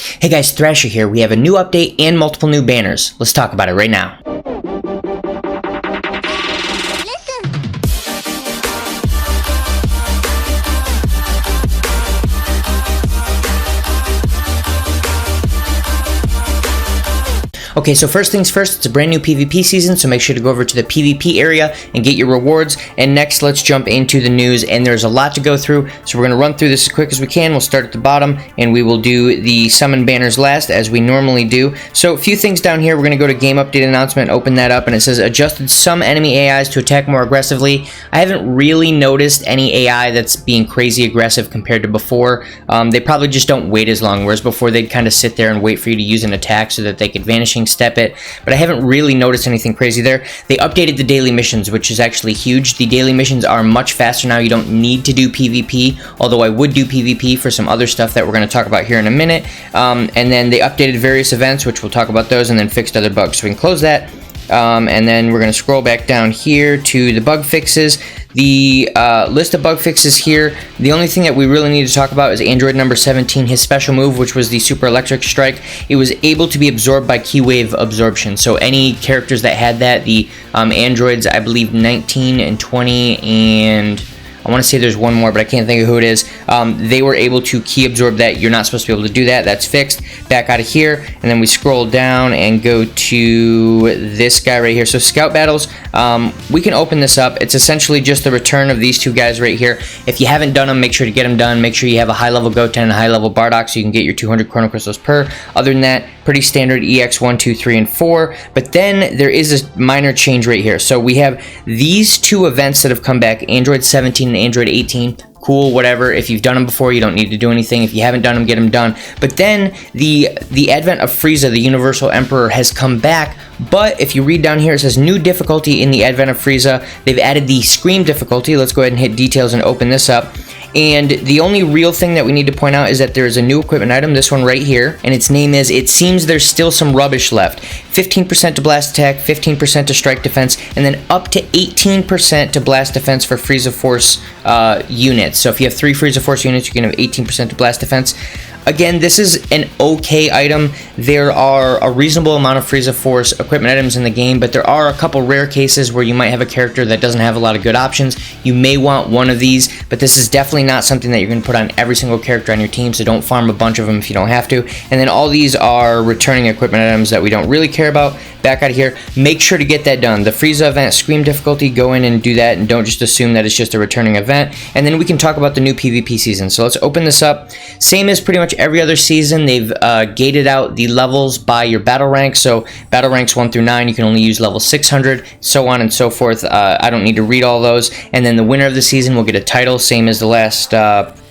Hey guys, Thrasher here. We have a new update and multiple new banners. Let's talk about it right now. Okay, so first things first, it's a brand new PvP season, so make sure to go over to the PvP area and get your rewards. And next, let's jump into the news, and there's a lot to go through, so we're going to run through this as quick as we can. We'll start at the bottom, and we will do the summon banners last, as we normally do. So a few things down here. We're going to go to game update announcement, open that up, and it says adjusted some enemy AIs to attack more aggressively. I haven't really noticed any AI that's being crazy aggressive compared to before. They probably just don't wait as long, whereas before they'd kind of sit there and wait for you to use an attack so that they could vanishing step it, but I haven't really noticed anything crazy there. They updated the daily missions, which is actually huge. The daily missions are much faster now. You don't need to do PvP, although I would do PvP for some other stuff that we're going to talk about here in a minute. And then they updated various events, which we'll talk about those, and then fixed other bugs. So we can close that. And then we're going to scroll back down here to the bug fixes. The list of bug fixes here, the only thing that we really need to talk about is Android number 17, his special move, which was the Super Electric Strike. It was able to be absorbed by Key Wave Absorption. So any characters that had that, the androids, I believe 19 and 20 and I want to say there's one more, but I can't think of who it is. They were able to key absorb that. You're not supposed to be able to do that. That's fixed. Back out of here, and then we scroll down and go to this guy right here. So Scout Battles, we can open this up. It's essentially just the return of these two guys right here. If you haven't done them, make sure to get them done. Make sure you have a high-level Goten and a high-level Bardock so you can get your 200 Chrono Crystals per. Other than that, pretty standard EX 1, 2, 3, and 4. But then there is a minor change right here. So we have these two events that have come back, Android 17 and Android 18. Cool, whatever. If you've done them before, you don't need to do anything. If you haven't done them, get them done. But then the advent of Frieza, the Universal Emperor, has come back. But if you read down here, it says new difficulty in the advent of Frieza. They've added the Scream difficulty. Let's go ahead and hit details and open this up. And the only real thing that we need to point out is that there is a new equipment item, this one right here, and its name is, it seems there's still some rubbish left. 15% to blast attack, 15% to strike defense, and then up to 18% to blast defense for Frieza Force units. So if you have 3 Frieza Force units, you can have 18% to blast defense. Again, this is an okay item. There are a reasonable amount of Frieza Force equipment items in the game, but there are a couple rare cases where you might have a character that doesn't have a lot of good options. You may want one of these, but this is definitely not something that you're going to put on every single character on your team, so don't farm a bunch of them if you don't have to. And then all these are returning equipment items that we don't really care about. Back out of here, make sure to get that done. The Frieza event, Scream difficulty, go in and do that, and don't just assume that it's just a returning event. And then we can talk about the new PvP season. So let's open this up. Same as pretty much every other season, they've gated out the levels by your battle rank. So battle ranks 1 through 9, you can only use level 600, so on and so forth. I don't need to read all those. And then the winner of the season will get a title, same as the last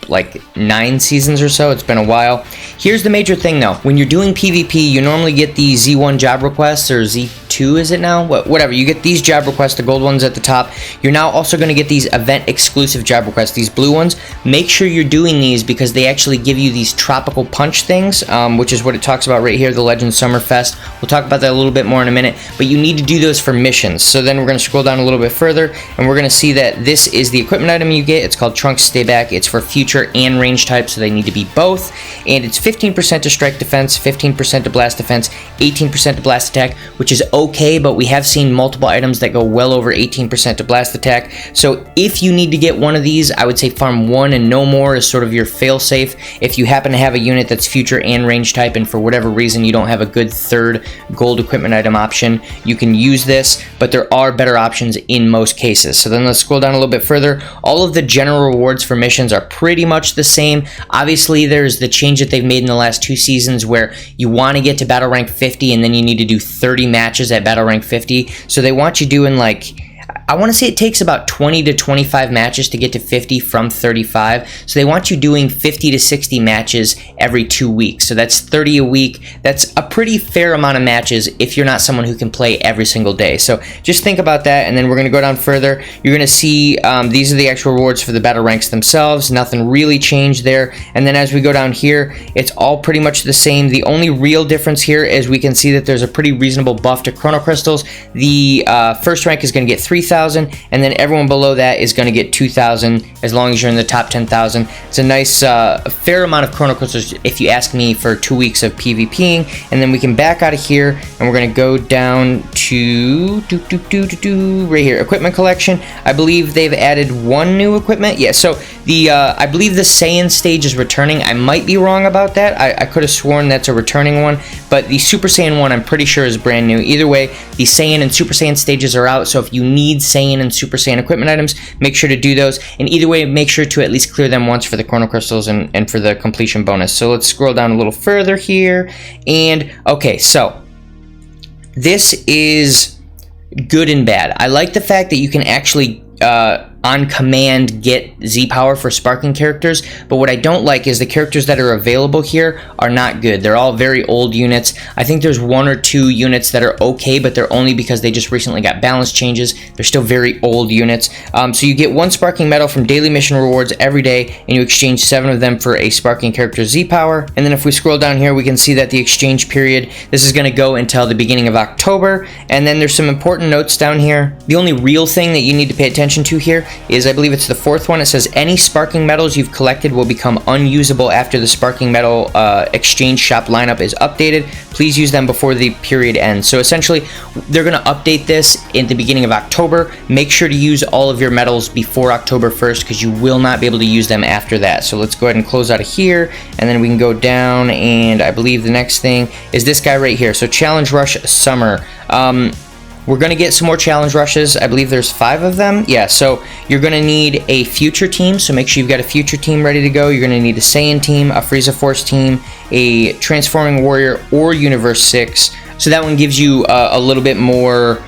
like 9 seasons or so. It's been a while. Here's the major thing though. When you're doing PvP, you normally get the Z1 job requests, or Z2 is it now? Whatever. You get these job requests, the gold ones at the top. You're now also going to get these event exclusive job requests, these blue ones. Make sure you're doing these because they actually give you these tropical punch things, which is what it talks about right here, the Legend Summerfest. We'll talk about that a little bit more in a minute, but you need to do those for missions. So then we're going to scroll down a little bit further, and we're going to see that this is the equipment item you get. It's called Trunks Stay Back. It's for future and range type, so they need to be both. And it's 15% to strike defense, 15% to blast defense, 18% to blast attack, which is okay, but we have seen multiple items that go well over 18% to blast attack. So if you need to get one of these, I would say farm 1 and no more is sort of your fail-safe. If you happen to have a unit that's future and range type, and for whatever reason you don't have a good third gold equipment item option, you can use this, but there are better options in most cases. So then let's scroll down a little bit further. All of the general rewards for missions are pretty much the same. Obviously, there's the change that they've made in the last 2 seasons where you want to get to battle rank 50 and then you need to do 30 matches at battle rank 50. So they want you doing like, I want to say it takes about 20 to 25 matches to get to 50 from 35. So they want you doing 50 to 60 matches every 2 weeks. So that's 30 a week. That's a pretty fair amount of matches if you're not someone who can play every single day. So just think about that, and then we're going to go down further. You're going to see these are the actual rewards for the battle ranks themselves. Nothing really changed there. And then as we go down here, it's all pretty much the same. The only real difference here is we can see that there's a pretty reasonable buff to Chrono Crystals. The first rank is going to get 3,000. 2,000, and then everyone below that is going to get 2,000 as long as you're in the top 10,000. It's a nice, fair amount of chrono crystals, if you ask me, for 2 weeks of PvPing. And then we can back out of here, and we're going to go down to right here, equipment collection. I believe they've added one new equipment. Yeah, so the I believe the Saiyan stage is returning. I might be wrong about that. I could have sworn that's a returning one, but the Super Saiyan one I'm pretty sure is brand new. Either way, the Saiyan and Super Saiyan stages are out, so if you need Saiyan and Super Saiyan equipment items, make sure to do those. And either way, make sure to at least clear them once for the chrono crystals and for the completion bonus. So let's scroll down a little further here. And okay, so this is good and bad. I like the fact that you can actually on command get Z power for sparking characters, but what I don't like is the characters that are available here are not good. They're all very old units. I think there's 1 or 2 units that are okay, but they're only because they just recently got balance changes. They're still very old units. So you get 1 sparking medal from daily mission rewards every day, and you exchange 7 of them for a sparking character Z power. And then if we scroll down here, we can see that the exchange period, this is going to go until the beginning of October. And then there's some important notes down here. The only real thing that you need to pay attention to here is, I believe it's the 4th one. It says any sparking medals you've collected will become unusable after the sparking medal exchange shop lineup is updated. Please use them before the period ends. So essentially, they're going to update this in the beginning of October. Make sure to use all of your medals before October 1st, because you will not be able to use them after that. So let's go ahead and close out of here, and then we can go down, and I believe the next thing is this guy right here. So Challenge Rush Summer. We're going to get some more challenge rushes. I believe there's 5 of them. Yeah, so you're going to need a future team, so make sure you've got a future team ready to go. You're going to need a Saiyan team, a Frieza Force team, a Transforming Warrior, or Universe 6. So that one gives you a little bit more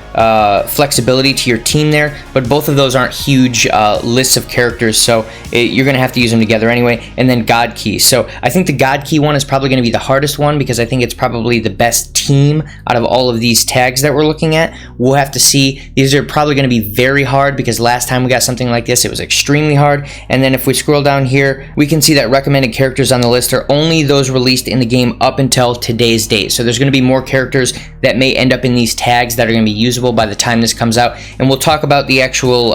flexibility to your team there, but both of those aren't huge lists of characters, so you're going to have to use them together anyway. And then God Key. So I think the God Key one is probably going to be the hardest one, because I think it's probably the best team out of all of these tags that we're looking at. We'll have to see. These are probably going to be very hard, because last time we got something like this, it was extremely hard. And then if we scroll down here, we can see that recommended characters on the list are only those released in the game up until today's date. So there's going to be more characters that may end up in these tags that are going to be usable by the time this comes out, and we'll talk about the actual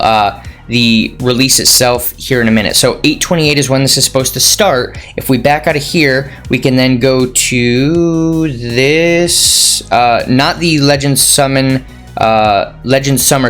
the release itself here in a minute. So 8/28 is when this is supposed to start. If we back out of here, we can then go to this, not the Legend Summer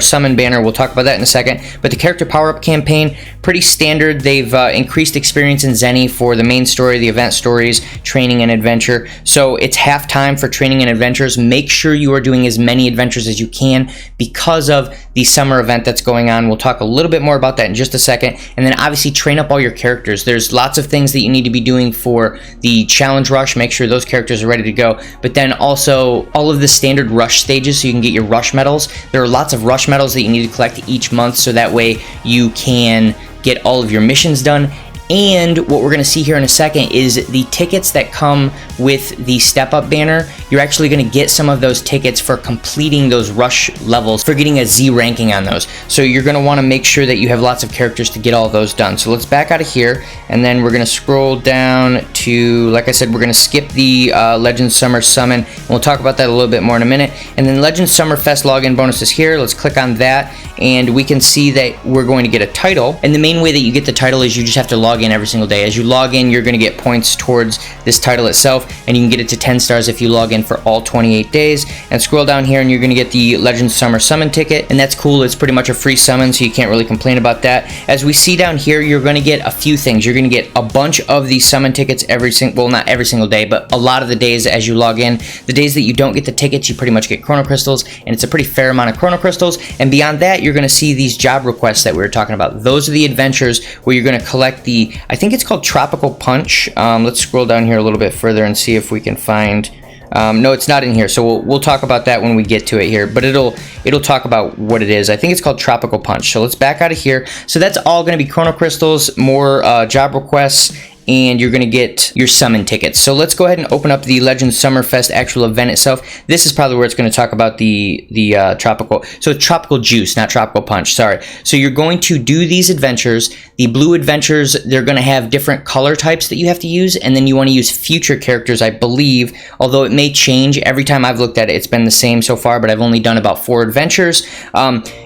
Summon banner. We'll talk about that in a second. But the character power-up campaign, pretty standard. They've increased experience in Zenny for the main story, the event stories, training, and adventure. So it's half time for training and adventures. Make sure you are doing as many adventures as you can because of the summer event that's going on. We'll talk a little bit more about that in just a second. And then obviously train up all your characters. There's lots of things that you need to be doing for the challenge rush. Make sure those characters are ready to go. But then also all of the standard rush stages, so you can get your rush medals. There are lots of rush medals that you need to collect each month, so that way you can get all of your missions done. And what we're going to see here in a second is the tickets that come with the Step Up banner. You're actually going to get some of those tickets for completing those rush levels, for getting a Z ranking on those. So you're going to want to make sure that you have lots of characters to get all those done. So let's back out of here, and then we're going to scroll down to, like I said, we're going to skip the Legend Summer Summon, and we'll talk about that a little bit more in a minute. And then Legend Summerfest login bonus is here. Let's click on that, and we can see that we're going to get a title. And the main way that you get the title is you just have to log in every single day. As you log in, you're going to get points towards this title itself, and you can get it to 10 stars if you log in for all 28 days. And scroll down here, and you're going to get the Legend Summer Summon ticket, and that's cool. It's pretty much a free summon, so you can't really complain about that. As we see down here, you're going to get a few things. You're going to get a bunch of these summon tickets well, not every single day, but a lot of the days as you log in. The days that you don't get the tickets, you pretty much get chrono crystals, and it's a pretty fair amount of chrono crystals. And beyond that, you're going to see these job requests that we were talking about. Those are the adventures where you're going to collect the, I think it's called Tropical Punch. Let's scroll down here a little bit further and see if we can find. No, it's not in here, so we'll talk about that when we get to it here, but it'll talk about what it is. I think it's called Tropical Punch. So let's back out of here. So that's all going to be chrono crystals, more job requests, and you're going to get your summon tickets. So let's go ahead and open up the Legends Summerfest actual event itself. This is probably where it's going to talk about the tropical, so tropical juice, not tropical punch, sorry. So you're going to do these adventures. The blue adventures, they're going to have different color types that you have to use, and then you want to use future characters, I believe, although it may change. Every time I've looked at it, it's been the same so far, but I've only done about 4 adventures.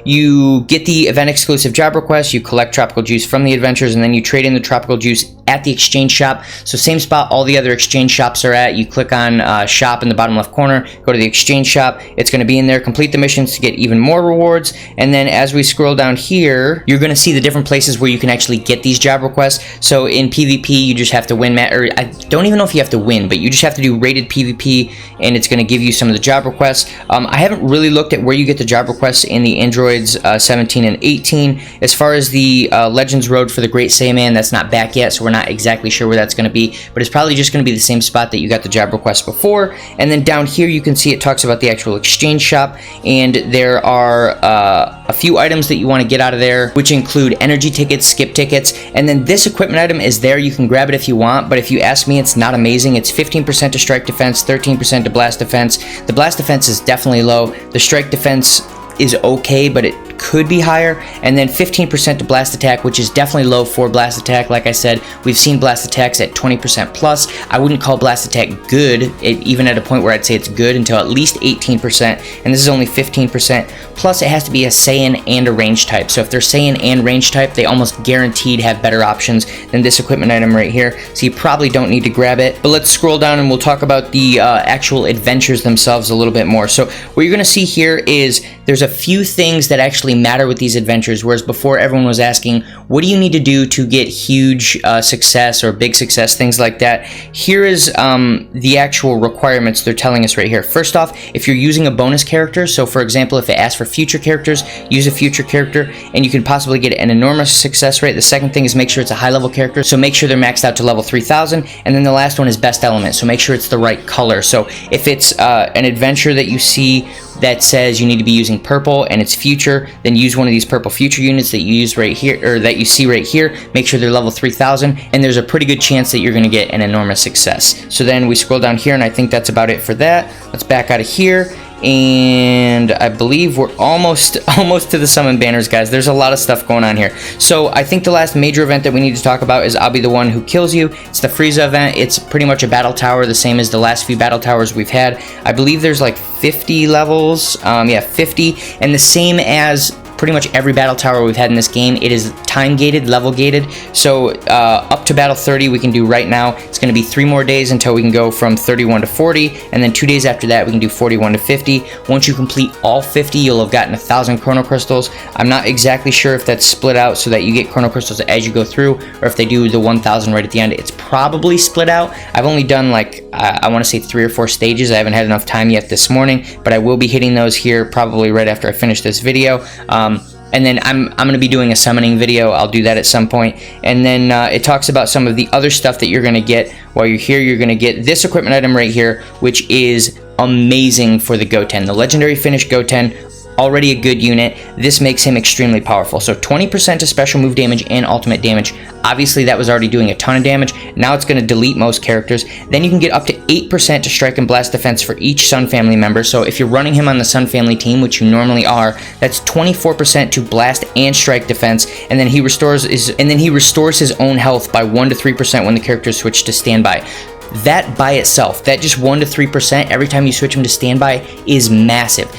You get the event exclusive job requests, you collect tropical juice from the adventures, and then you trade in the tropical juice at the exchange shop. So same spot all the other exchange shops are at. You click on shop in the bottom left corner, go to the exchange shop, it's going to be in there. Complete the missions to get even more rewards, and then as we scroll down here, you're going to see the different places where you can actually get these job requests. So in PvP, you just have to win, or I don't even know if you have to win, but you just have to do rated PvP, and it's going to give you some of the job requests. I haven't really looked at where you get the job requests in the Androids 17 and 18. As far as the Legends Road for the Great Saiyan, that's not back yet, so we're not exactly sure where that's going to be, but it's probably just going to be the same spot that you got the job request before. And then down here you can see it talks about the actual exchange shop, and there are a few items that you want to get out of there, which include energy tickets, skip tickets, and then this equipment item is there. You can grab it if you want, but if you ask me, it's not amazing. It's 15% to strike defense, 13% to blast defense. The blast defense is definitely low. The strike defense is okay, but it could be higher, and then 15% to blast attack, which is definitely low for blast attack. Like I said, we've seen blast attacks at 20% plus. I wouldn't call blast attack good, even at a point where I'd say it's good, until at least 18%, and this is only 15%. Plus, it has to be a Saiyan and a range type. So if they're Saiyan and range type, they almost guaranteed have better options than this equipment item right here. So you probably don't need to grab it. But let's scroll down and we'll talk about the actual adventures themselves a little bit more. So what you're going to see here is there's a few things that actually matter with these adventures, whereas before everyone was asking, what do you need to do to get huge success or big success, things like that. Here is the actual requirements they're telling us right here. First off, if you're using a bonus character, so for example, if it asks for future characters, use a future character, and you can possibly get an enormous success rate. The second thing is make sure it's a high level character, so make sure they're maxed out to level 3000, and then the last one is best element, so make sure it's the right color. So if it's an adventure that you see that says you need to be using purple and it's future, then use one of these purple future units that you use right here, or that you see right here. Make sure they're level 3000, and there's a pretty good chance that you're going to get an enormous success. So then we scroll down here, and I think that's about it for that. Let's back out of here, and I believe we're almost to the summon banners, guys. There's a lot of stuff going on here. So I think the last major event that we need to talk about is I'll Be the One Who Kills You. It's the Frieza event. It's pretty much a battle tower, the same as the last few battle towers we've had. I believe there's like 50 levels, yeah, 50, and the same as pretty much every battle tower we've had in this game. It is time gated, level gated, so up to battle 30 we can do right now. It's going to be 3 more days until we can go from 31 to 40, and then 2 days after that we can do 41 to 50. Once you complete all 50, you'll have gotten 1,000 chrono crystals. I'm not exactly sure if that's split out so that you get chrono crystals as you go through, or if they do the 1,000 right at the end. It's probably split out. I've only done like I want to say 3 or 4 stages. I haven't had enough time yet this morning, but I will be hitting those here probably right after I finish this video. And then I'm going to be doing a summoning video. I'll do that at some point. And then it talks about some of the other stuff that you're going to get while you're here. You're going to get this equipment item right here, which is amazing for the Goten. The Legendary Finish Goten, already a good unit. This makes him extremely powerful. So 20% to special move damage and ultimate damage. Obviously that was already doing a ton of damage. Now it's going to delete most characters. Then you can get up to 8% to strike and blast defense for each Sun family member. So if you're running him on the Sun family team, which you normally are, that's 24% to blast and strike defense. And then he restores his own health by 1 to 3% when the character is switched to standby. That by itself, that just 1 to 3% every time you switch him to standby is massive.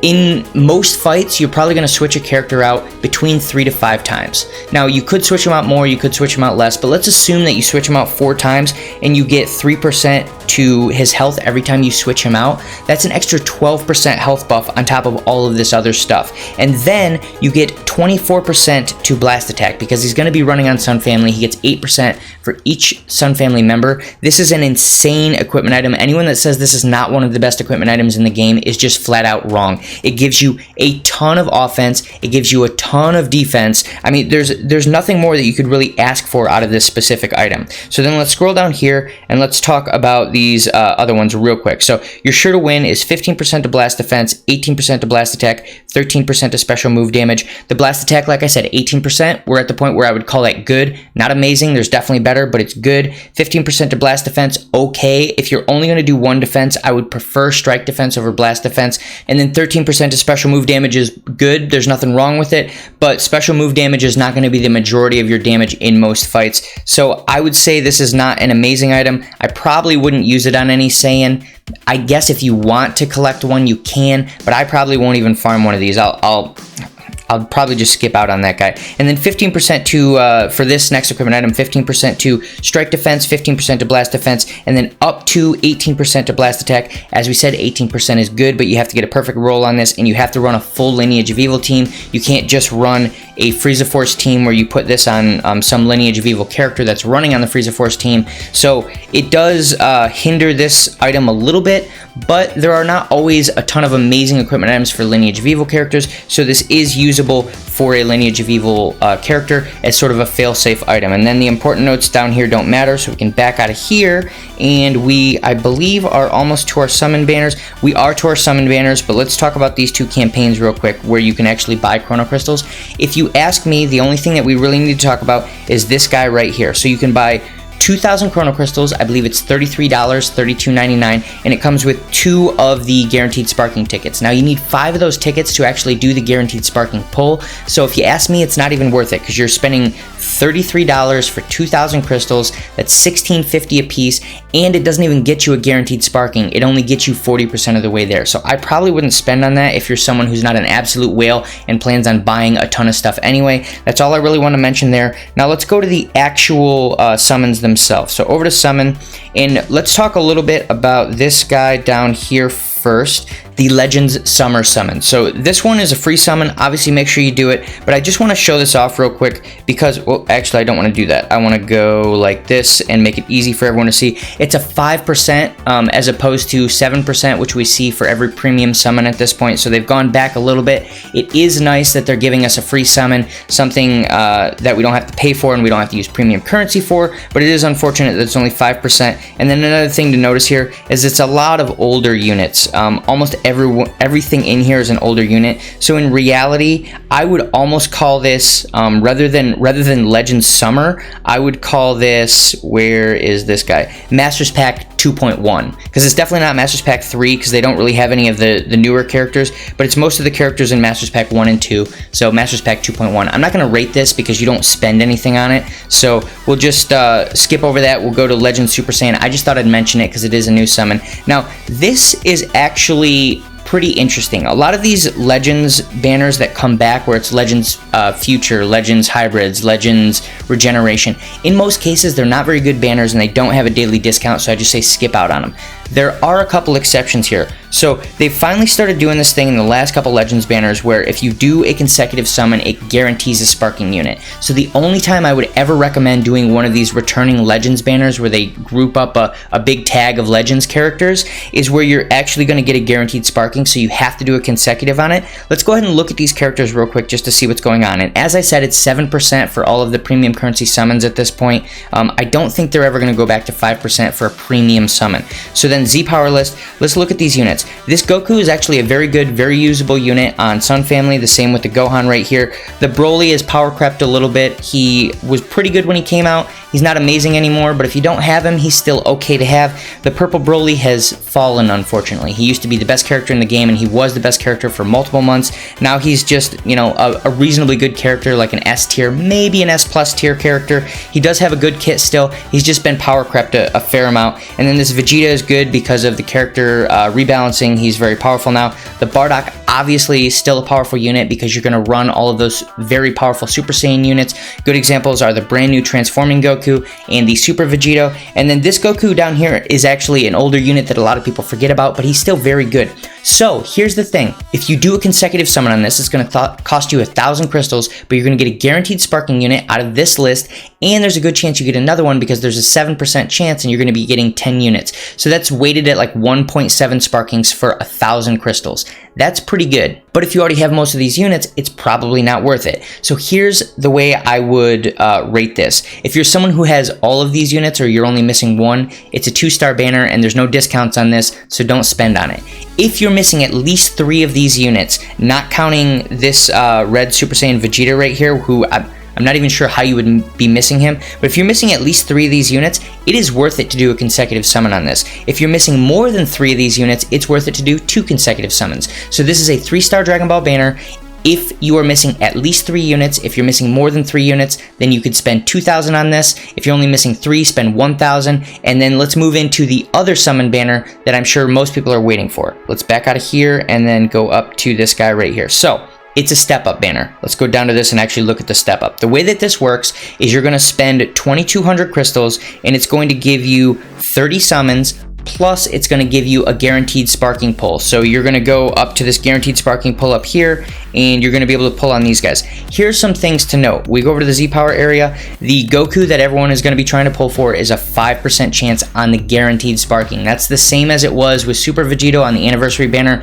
In most fights, you're probably going to switch a character out between 3 to 5 times. Now, you could switch him out more, you could switch him out less, but let's assume that you switch him out 4 times and you get 3% to his health every time you switch him out. That's an extra 12% health buff on top of all of this other stuff. And then you get 24% to blast attack because he's going to be running on Sun Family. He gets 8% for each Sun Family member. This is an insane equipment item. Anyone that says this is not one of the best equipment items in the game is just flat out wrong. It gives you a ton of offense. It gives you a ton of defense. I mean, there's nothing more that you could really ask for out of this specific item. So then let's scroll down here and let's talk about the these other ones real quick. So your sure to win is 15% to blast defense, 18% to blast attack, 13% to special move damage. The blast attack, like I said, 18%. We're at the point where I would call that good. Not amazing. There's definitely better, but it's good. 15% to blast defense, okay. If you're only going to do one defense, I would prefer strike defense over blast defense. And then 13% to special move damage is good. There's nothing wrong with it, but special move damage is not going to be the majority of your damage in most fights. So I would say this is not an amazing item. I probably wouldn't use it on any Saiyan. I guess if you want to collect one, you can, but I probably won't even farm one of these. I'll probably just skip out on that guy. And then 15% to, for this next equipment item, 15% to strike defense, 15% to blast defense, and then up to 18% to blast attack. As we said, 18% is good, but you have to get a perfect roll on this, and you have to run a full Lineage of Evil team. You can't just run a Frieza Force team where you put this on some Lineage of Evil character that's running on the Frieza Force team. So it does hinder this item a little bit, but there are not always a ton of amazing equipment items for Lineage of Evil characters, so this is usable for a Lineage of Evil character as sort of a fail-safe item. And then the important notes down here don't matter, so we can back out of here, and we, I believe, are almost to our summon banners. We are to our summon banners, but let's talk about these two campaigns real quick where you can actually buy Chrono Crystals. If you ask me, the only thing that we really need to talk about is this guy right here. So you can buy 2,000 Chrono Crystals. I believe it's $33, $32.99, and it comes with 2 of the guaranteed sparking tickets. Now you need 5 of those tickets to actually do the guaranteed sparking pull. So if you ask me, it's not even worth it because you're spending $33 for 2,000 crystals. That's $16.50 a piece, and it doesn't even get you a guaranteed sparking. It only gets you 40% of the way there. So I probably wouldn't spend on that if you're someone who's not an absolute whale and plans on buying a ton of stuff anyway. That's all I really want to mention there. Now let's go to the actual summons themselves. So over to summon, and let's talk a little bit about this guy down here first, the Legends Summer Summon. So this one is a free summon. Obviously make sure you do it, but I just want to show this off real quick because, well, actually I don't want to do that. I want to go like this and make it easy for everyone to see. It's a 5% as opposed to 7%, which we see for every premium summon at this point. So they've gone back a little bit. It is nice that they're giving us a free summon, something that we don't have to pay for and we don't have to use premium currency for, but it is unfortunate that it's only 5%. And then another thing to notice here is it's a lot of older units. Almost everything in here is an older unit. So in reality, I would almost call this rather than Legends Summer, I would call this, where is this guy? Masters Pack 2.1, because it's definitely not Masters Pack 3 because they don't really have any of the newer characters, but it's most of the characters in Masters Pack 1 and 2. So Masters Pack 2.1. I'm not going to rate this because you don't spend anything on it, so we'll just skip over that. We'll go to Legends Super Saiyan. I just thought I'd mention it because it is a new summon. Now this is actually pretty interesting. A lot of these Legends banners that come back where it's Legends Future, Legends Hybrids, Legends Regeneration, in most cases they're not very good banners and they don't have a daily discount, so I just say skip out on them. There are a couple exceptions here. So they finally started doing this thing in the last couple Legends banners where if you do a consecutive summon, it guarantees a sparking unit. So the only time I would ever recommend doing one of these returning Legends banners where they group up a big tag of Legends characters is where you're actually going to get a guaranteed sparking, so you have to do a consecutive on it. Let's go ahead and look at these characters real quick just to see what's going on. And as I said, it's 7% for all of the premium currency summons at this point. I don't think they're ever going to go back to 5% for a premium summon. So then Z-Power list, let's look at these units. This Goku is actually a very good, very usable unit on Sun Family, the same with the Gohan right here. The Broly is power crept a little bit. He was pretty good when he came out. He's not amazing anymore, but if you don't have him, he's still okay to have. The purple Broly has fallen, unfortunately. He used to be the best character in the game, and he was the best character for multiple months. Now he's just, you know, a reasonably good character, like an S tier, maybe an S plus tier character. He does have a good kit still. He's just been power crept a fair amount. And then this Vegeta is good because of the character rebalancing. He's very powerful now. The Bardock obviously is still a powerful unit because you're going to run all of those very powerful Super Saiyan units. Good examples are the brand new Transforming Goku and the Super Vegito. And then this Goku down here is actually an older unit that a lot of people forget about, but he's still very good. So here's the thing. If you do a consecutive summon on this, it's going to cost you 1,000 crystals, but you're going to get a guaranteed sparking unit out of this list, and there's a good chance you get another one because there's a 7% chance and you're going to be getting 10 units. So that's weighted at like 1.7 sparkings for 1,000 crystals. That's pretty pretty good. But if you already have most of these units, it's probably not worth it. So here's the way I would rate this. If you're someone who has all of these units or you're only missing one, it's a 2-star banner and there's no discounts on this, so don't spend on it. If you're missing at least 3 of these units, not counting this red Super Saiyan Vegeta right here, who I'm not even sure how you would be missing him, but if you're missing at least 3 of these units, it is worth it to do a consecutive summon on this. If you're missing more than 3 of these units, it's worth it to do 2 consecutive summons. So this is a 3-star Dragon Ball banner. If you are missing at least 3 units, if you're missing more than 3 units, then you could spend 2,000 on this. If you're only missing 3, spend 1,000. And then let's move into the other summon banner that I'm sure most people are waiting for. Let's back out of here and then go up to this guy right here. So it's a step up banner. Let's go down to this and actually look at the step up. The way that this works is you're going to spend 2,200 crystals and it's going to give you 30 summons, plus it's going to give you a guaranteed sparking pull. So you're going to go up to this guaranteed sparking pull up here and you're going to be able to pull on these guys. Here's some things to note. We go over to the Z Power area. The Goku that everyone is going to be trying to pull for is a 5% chance on the guaranteed sparking. That's the same as it was with Super Vegito on the anniversary banner.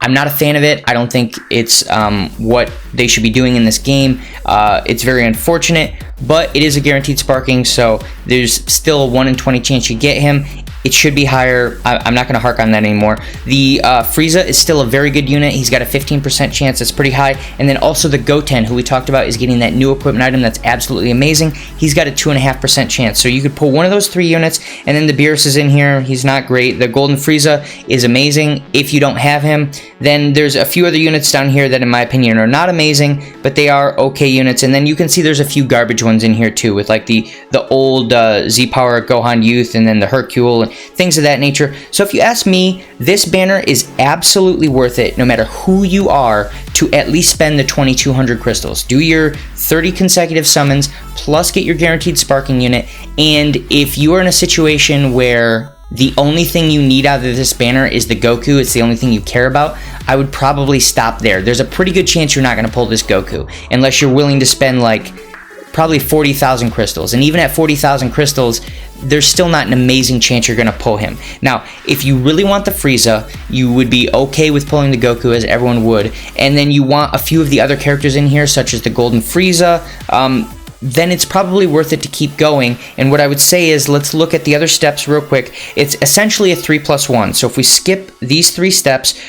I'm not a fan of it. I don't think it's what they should be doing in this game. It's very unfortunate, but it is a guaranteed sparking, so there's still a 1 in 20 chance you get him. It should be higher. I'm not going to hark on that anymore. The Frieza is still a very good unit. He's got a 15% chance. That's pretty high. And then also the Goten, who we talked about, is getting that new equipment item that's absolutely amazing. He's got a 2.5% chance. So you could pull one of those 3 units, and then the Beerus is in here. He's not great. The Golden Frieza is amazing. If you don't have him, then there's a few other units down here that, in my opinion, are not amazing, but they are okay units. And then you can see there's a few garbage ones in here too, with like the old Z Power Gohan Youth, and then the Hercule, and things of that nature. So if you ask me, this banner is absolutely worth it, no matter who you are, to at least spend the 2,200 crystals. Do your 30 consecutive summons, plus get your guaranteed sparking unit. And if you are in a situation where the only thing you need out of this banner is the Goku, it's the only thing you care about, I would probably stop there. There's a pretty good chance you're not going to pull this Goku, unless you're willing to spend like probably 40,000 crystals. And even at 40,000 crystals, there's still not an amazing chance you're going to pull him. Now, if you really want the Frieza, you would be okay with pulling the Goku, as everyone would. And then you want a few of the other characters in here, such as the Golden Frieza, then it's probably worth it to keep going. And what I would say is, let's look at the other steps real quick. It's essentially a 3+1. So if we skip these 3 steps,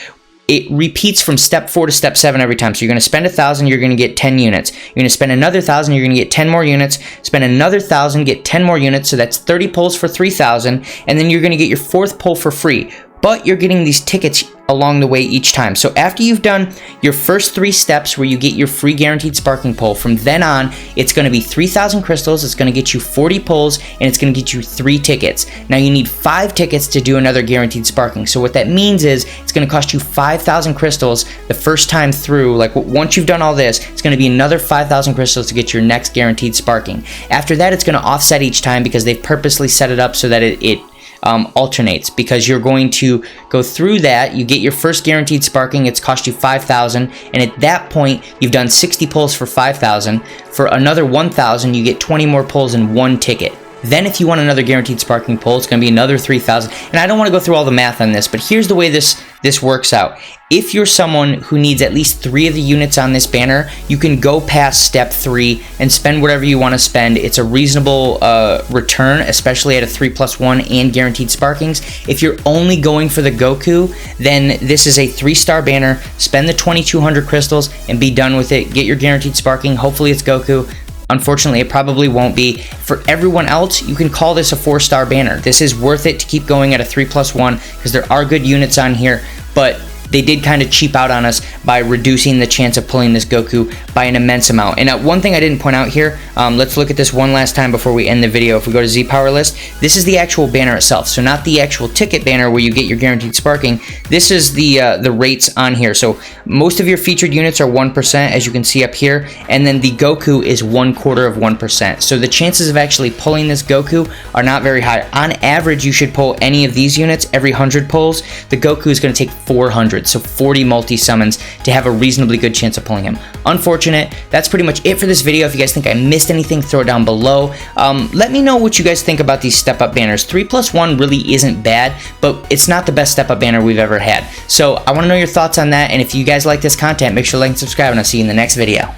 it repeats from step 4 to step 7 every time. So you're going to spend 1,000, you're going to get 10 units. You're going to spend another 1,000, you're going to get 10 more units. Spend another 1,000, get 10 more units. So that's 30 pulls for 3,000. And then you're going to get your 4th pull for free. But you're getting these tickets along the way each time. So after you've done your first 3 steps where you get your free guaranteed sparking pull, from then on, it's going to be 3,000 crystals, it's going to get you 40 pulls, and it's going to get you 3 tickets. Now you need 5 tickets to do another guaranteed sparking. So what that means is it's going to cost you 5,000 crystals the first time through. Like once you've done all this, it's going to be another 5,000 crystals to get your next guaranteed sparking. After that, it's going to offset each time because they've purposely set it up so that it alternates, because you're going to go through that. You get your first guaranteed sparking, it's cost you 5,000, and at that point you've done 60 pulls for 5,000. For another 1,000, you get 20 more pulls in 1 ticket. Then if you want another guaranteed sparking pull, it's going to be another 3,000. And I don't want to go through all the math on this, but here's the way this works out. If you're someone who needs at least 3 of the units on this banner, you can go past step 3 and spend whatever you want to spend. It's a reasonable return, especially at a 3+1 and guaranteed sparkings. If you're only going for the Goku, then this is a 3-star banner. Spend the 2,200 crystals and be done with it. Get your guaranteed sparking. Hopefully it's Goku. Unfortunately, it probably won't be. For everyone else, you can call this a 4-star banner. This is worth it to keep going at a 3+1 because there are good units on here, but they did kind of cheap out on us by reducing the chance of pulling this Goku by an immense amount. And one thing I didn't point out here, let's look at this one last time before we end the video. If we go to Z Power List, this is the actual banner itself. So not the actual ticket banner where you get your guaranteed sparking. This is the rates on here. So most of your featured units are 1%, as you can see up here, and then the Goku is 1/4%. So the chances of actually pulling this Goku are not very high. On average, you should pull any of these units every 100 pulls. The Goku is going to take 400. So 40 multi-summons to have a reasonably good chance of pulling him. Unfortunate. That's pretty much it for this video. If you guys think I missed anything, throw it down below. Let me know what you guys think about these step-up banners. 3+1 really isn't bad, but it's not the best step-up banner we've ever had. So I want to know your thoughts on that, and if you guys like this content, make sure to like and subscribe, and I'll see you in the next video.